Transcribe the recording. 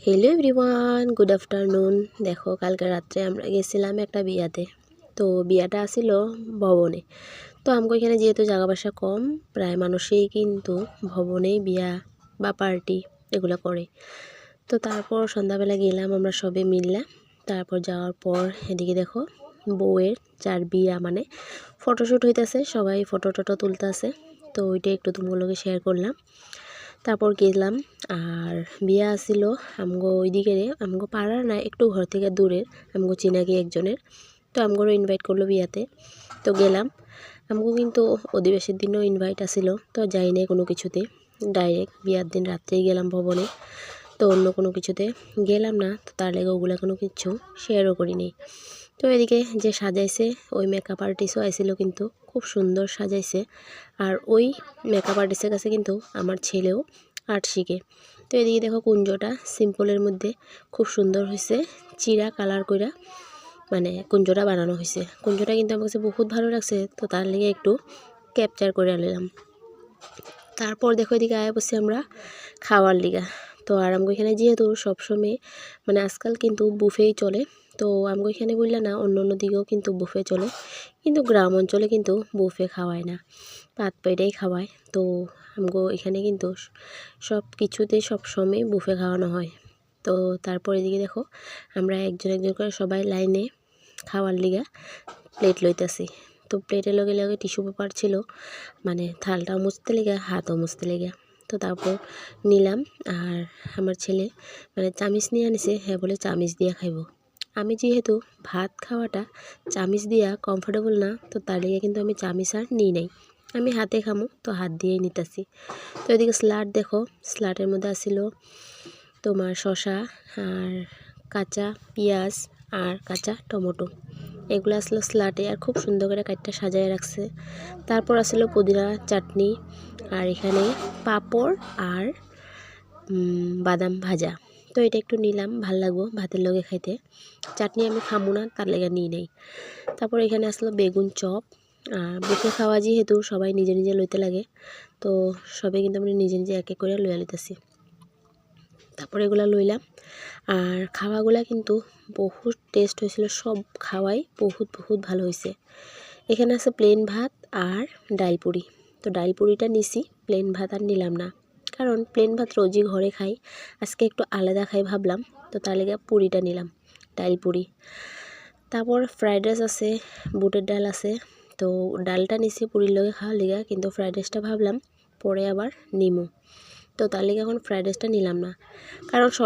Hello everyone, good afternoon. দেখো, কালকে রাত্রে আমরা গেছিলাম একটা বিয়াতে। তো বিয়াটা আসিল ভবনে। তো আমাকে এখানে যেহেতু জায়গা বাসা কম, প্রায় মানুষই কিন্তু ভবনেই বিয়া বা পার্টি এগুলো করে। তো তারপর সন্ধ্যাবেলা গেলাম আমরা সবে মিললাম। তারপর যাওয়ার পর এদিকে দেখো বউয়ের যার বিয়া মানে ফটোশ্যুট হইতেছে, সবাই ফটো টটো তুলতেছে। তো ওইটা একটু তোমাগুলোকে শেয়ার করলাম। তারপর গেলাম। আর বিয়া আসিল আমগো ওইদিকে, আমগো পাড়ার না, একটু ঘর থেকে দূরের, আমগো চিনাকি একজনের। তো আমগোরও ইনভাইট করলো বিয়াতে। তো গেলাম। আমগো কিন্তু অধিবাসীর দিনও ইনভাইট আসিল, তো যাই নাই কোনো কিছুতে। ডাইরেক্ট বিয়ার দিন রাত্রেই গেলাম ভবনে। তো অন্য কোনো কিছুতে গেলাম না, তো তার লেগে ওগুলো কোনো কিছু শেয়ারও করিনি। তো এদিকে যে সাজাইছে ওই মেকআপ আর্টিস্টও আইছিল, কিন্তু খুব সুন্দর সাজাইছে। আর ওই মেকআপ আর্টিস্টের কাছে কিন্তু আমার ছেলেও আর্ট শিখে। তো এদিকে দেখো কুঞ্জটা সিম্পলের মধ্যে খুব সুন্দর হয়েছে, চিরা কালার কইরা মানে কুঞ্জটা বানানো হয়েছে। কুঞ্জটা কিন্তু আমার কাছে বহুত ভালো লাগছে, তো তার লেগে একটু ক্যাপচার করে নিলাম। তারপর দেখো এদিকে আয়া বসছি আমরা খাওয়ার লিগা। তো আর আমগো এখানে যেহেতু সবসময় মানে আজকাল কিন্তু বুফেই চলে। তো আমগো এখানে বললে না, অন্য অন্য দিকেও কিন্তু বুফে চলে, কিন্তু গ্রাম অঞ্চলে কিন্তু বুফে খাওয়ায় না, পাত পেটাই খাওয়ায়। তো আমগো এখানে কিন্তু সব কিছুতে সবসময় বুফে খাওয়ানো হয়। তো তারপর এদিকে দেখো আমরা একজন একজন করে সবাই লাইনে খাওয়ার লিগা প্লেট লইতেছি। তো প্লেটের লগে লগে টিস্যু পেপার ছিল, মানে থালটাও মুছতে লেগে হাতও মুছতে লেগে। তো তারপর নিলাম। আর আমার ছেলে মানে চামিচ নিয়ে আনিছে, হ্যাঁ বলে চামিচ দিয়ে খাইব। আমি যেহেতু ভাত খাওয়াটা চামিচ দিয়া কমফোর্টেবল না, তো তার লিগে কিন্তু আমি চামিচ আর নিই নাই, আমি হাতে খামো, তো হাত দিয়েই নিতেছি। তো এদিকে স্লাড দেখো, স্লাডের মধ্যে আসিল তোমার শসা আর কাঁচা পেঁয়াজ আর কাঁচা টমেটো, এগুলো আসলো স্লাটে, আর খুব সুন্দর করে কাটটা সাজায় রাখছে। তারপর আসলো পুদিনা চাটনি, আর এখানে পাঁপড় আর বাদাম ভাজা। তো এটা একটু নিলাম, ভাল লাগবো ভাতের লগে খাইতে। চাটনি আমি খামো না, তার লেগে নিই নাই। তারপর এখানে আসলো বেগুন চপ। বুফে খাওয়া যেহেতু সবাই নিজে নিজে লইতে লাগে, তো সবাই কিন্তু আমরা নিজে নিজে এক এক করে লইয়া লইতেছি। তারপর এগুলা লইলাম। আর খাওয়াগুলা কিন্তু বহুত টেস্ট হয়েছিল, সব খাওয়াই বহুত বহুত ভালো হয়েছে। এখানে আছে প্লেন ভাত আর ডাল পুরি। তো ডাল পুরিটা নিছি, প্লেন ভাত আর নিলাম না, কারণ প্লেন ভাত রোজই ঘরে খাই, আজকে একটু আলাদা খাই ভাবলাম। তো তার লেগে পুরিটা নিলাম, ডাল পুরি। তারপর ফ্রাইড রাইস আছে, বুটের ডাল আছে। তো ডালটা নিছি পুরির লগে খাওয়ার লিগা, কিন্তু ফ্রাইড রাইসটা ভাবলাম পরে আবার নিমু। তো তার লেগে এখন ফ্রাইড রাইসটা নিলাম না, কারণ সব